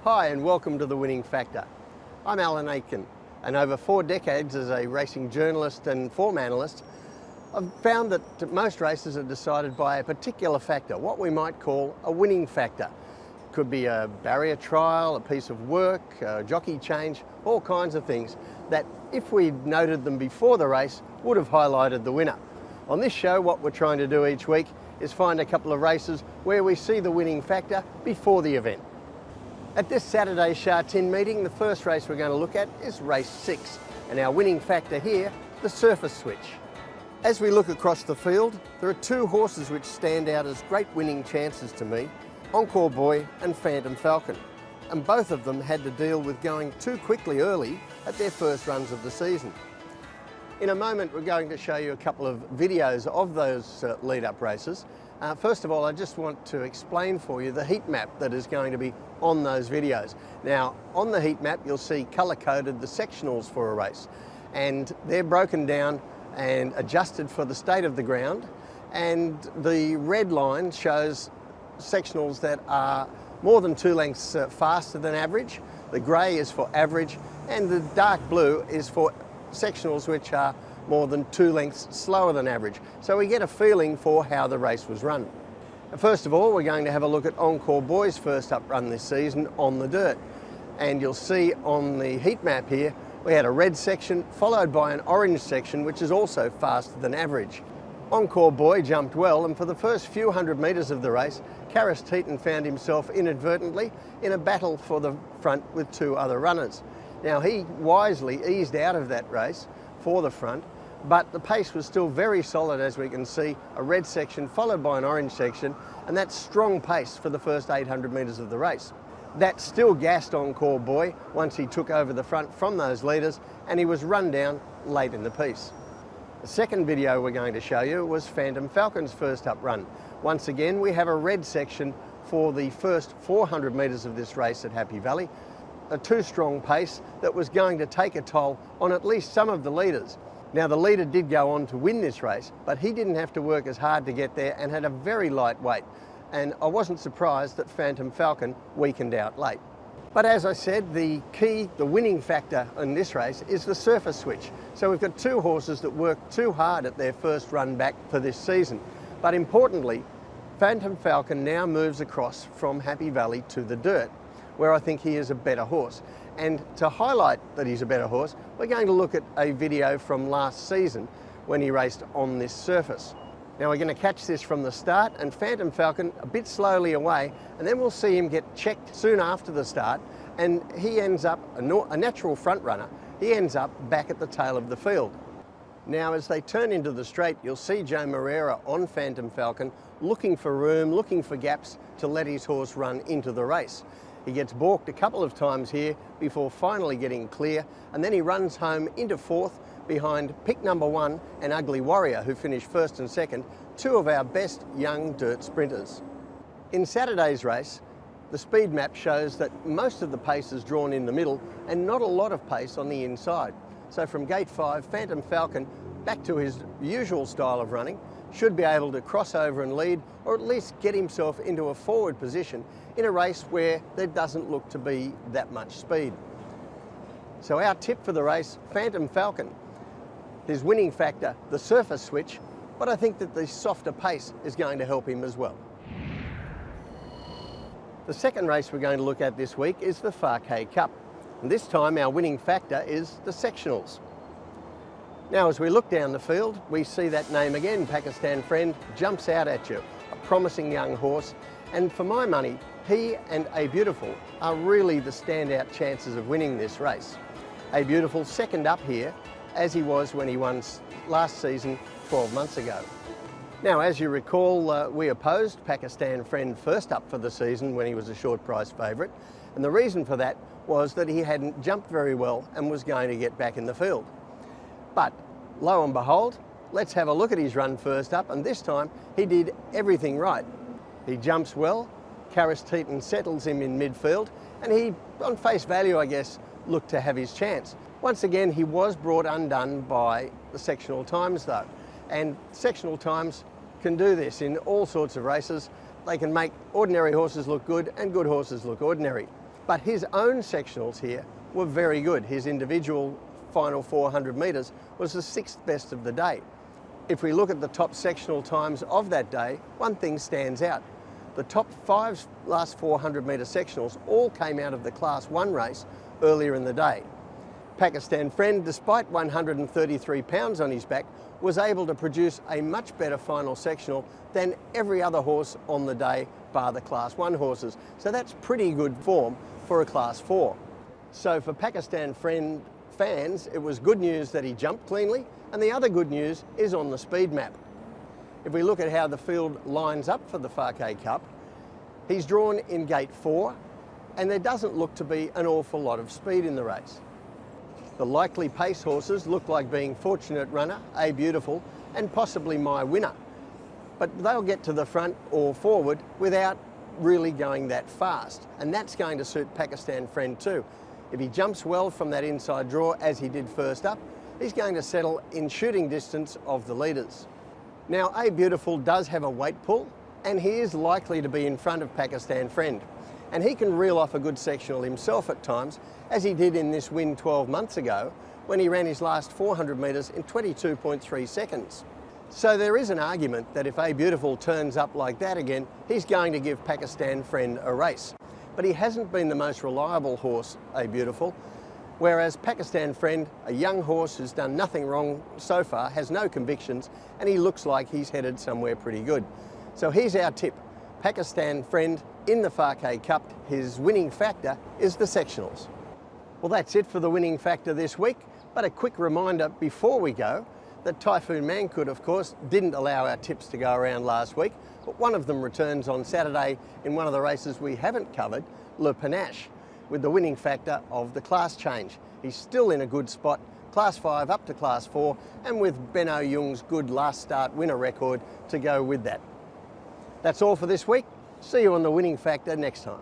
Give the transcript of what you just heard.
Hi and welcome to The Winning Factor. I'm Aitken, and over 4 decades as a racing journalist and form analyst, I've found that most races are decided by a particular factor, what we might call a winning factor. It could be a barrier trial, a piece of work, a jockey change, all kinds of things that if we'd noted them before the race would have highlighted the winner. On this show, what we're trying to do each week is find a couple of races where we see the winning factor before the event. At this Saturday's Sha Tin meeting, the first race we're going to look at is race 6, and our winning factor here, the surface switch. As we look across the field, there are 2 horses which stand out as great winning chances to me, Encore Boy and Phantom Falcon, and both of them had to deal with going too quickly early at their first runs of the season. In a moment we're going to show you a couple of videos of those lead-up races. First of all, I just want to explain for you the heat map that is going to be on those videos. Now, on the heat map you'll see colour-coded the sectionals for a race, and they're broken down and adjusted for the state of the ground, and the red line shows sectionals that are more than 2 lengths faster than average, the grey is for average, and the dark blue is for sectionals which are more than 2 lengths slower than average. So we get a feeling for how the race was run. First of all, we're going to have a look at Encore Boy's first up run this season on the dirt. And you'll see on the heat map here, we had a red section followed by an orange section, which is also faster than average. Encore Boy jumped well, and for the first few hundred metres of the race, Sha Tin found himself inadvertently in a battle for the front with 2 other runners. Now, he wisely eased out of that race for the front, but the pace was still very solid, as we can see, a red section followed by an orange section, and that's strong pace for the first 800 metres of the race. That still gassed Encore Boy once he took over the front from those leaders, and he was run down late in the piece. The second video we're going to show you was Phantom Falcon's first up run. Once again, we have a red section for the first 400 metres of this race at Happy Valley, a too strong pace that was going to take a toll on at least some of the leaders. Now, the leader did go on to win this race, but he didn't have to work as hard to get there and had a very light weight. And I wasn't surprised that Phantom Falcon weakened out late. But as I said, the key, the winning factor in this race is the surface switch. So we've got 2 horses that worked too hard at their first run back for this season. But importantly, Phantom Falcon now moves across from Happy Valley to the dirt, where I think he is a better horse. And to highlight that he's a better horse, we're going to look at a video from last season when he raced on this surface. Now, we're going to catch this from the start, and Phantom Falcon a bit slowly away, and then we'll see him get checked soon after the start, and he ends up, a natural front runner, he ends up back at the tail of the field. Now, as they turn into the straight, you'll see Joe Moreira on Phantom Falcon looking for room, looking for gaps to let his horse run into the race. He gets balked a couple of times here before finally getting clear, and then he runs home into 4th behind pick number 1 and Ugly Warrior, who finished 1st and 2nd, 2 of our best young dirt sprinters. In Saturday's race, the speed map shows that most of the pace is drawn in the middle and not a lot of pace on the inside. So from gate 5, Phantom Falcon, back to his usual style of running, should be able to cross over and lead, or at least get himself into a forward position in a race where there doesn't look to be that much speed. So our tip for the race, Phantom Falcon. His winning factor, the surface switch, but I think that the softer pace is going to help him as well. The second race we're going to look at this week is the Fakei Cup. And this time our winning factor is the sectionals. Now, as we look down the field, we see that name again, Pakistan Friend, jumps out at you, a promising young horse, and for my money, he and A Beautiful are really the standout chances of winning this race. A Beautiful second up here, as he was when he won last season 12 months ago. Now, as you recall, we opposed Pakistan Friend first up for the season when he was a short price favourite, and the reason for that was that he hadn't jumped very well and was going to get back in the field. But lo and behold, let's have a look at his run first up, and this time he did everything right. He jumps well, Sha Tin settles him in midfield, and he, on face value I guess, looked to have his chance. Once again, he was brought undone by the sectional times though, and sectional times can do this in all sorts of races. They can make ordinary horses look good and good horses look ordinary. But his own sectionals here were very good. His individual final 400 metres was the 6th best of the day. If we look at the top sectional times of that day, one thing stands out. The top 5 last 400 metre sectionals all came out of the Class 1 race earlier in the day. Pakistan Friend, despite 133 pounds on his back, was able to produce a much better final sectional than every other horse on the day, bar the Class 1 horses. So that's pretty good form for a Class 4. So for Pakistan Friend fans, it was good news that he jumped cleanly, and the other good news is on the speed map. If we look at how the field lines up for the Fakei Cup, he's drawn in gate 4, and there doesn't look to be an awful lot of speed in the race. The likely pace horses look like being Fortunate Runner, A Beautiful, and possibly My Winner. But they'll get to the front or forward without really going that fast, and that's going to suit Pakistan Friend too. If he jumps well from that inside draw, as he did first up, he's going to settle in shooting distance of the leaders. Now, A Beautiful does have a weight pull, and he is likely to be in front of Pakistan Friend. And he can reel off a good sectional himself at times, as he did in this win 12 months ago, when he ran his last 400 metres in 22.3 seconds. So there is an argument that if A Beautiful turns up like that again, he's going to give Pakistan Friend a race. But he hasn't been the most reliable horse, A Beautiful, whereas Pakistan Friend, a young horse who's done nothing wrong so far, has no convictions, and he looks like he's headed somewhere pretty good. So here's our tip. Pakistan Friend in the Fakei Cup, his winning factor is the sectionals. Well, that's it for the winning factor this week, but a quick reminder before we go that Typhoon Mankut, of course, didn't allow our tips to go around last week, but one of them returns on Saturday in one of the races we haven't covered, Le Panache, with the winning factor of the class change. He's still in a good spot, Class 5 up to Class 4, and with Benno Jung's good last start winner record to go with that. That's all for this week. See you on the winning factor next time.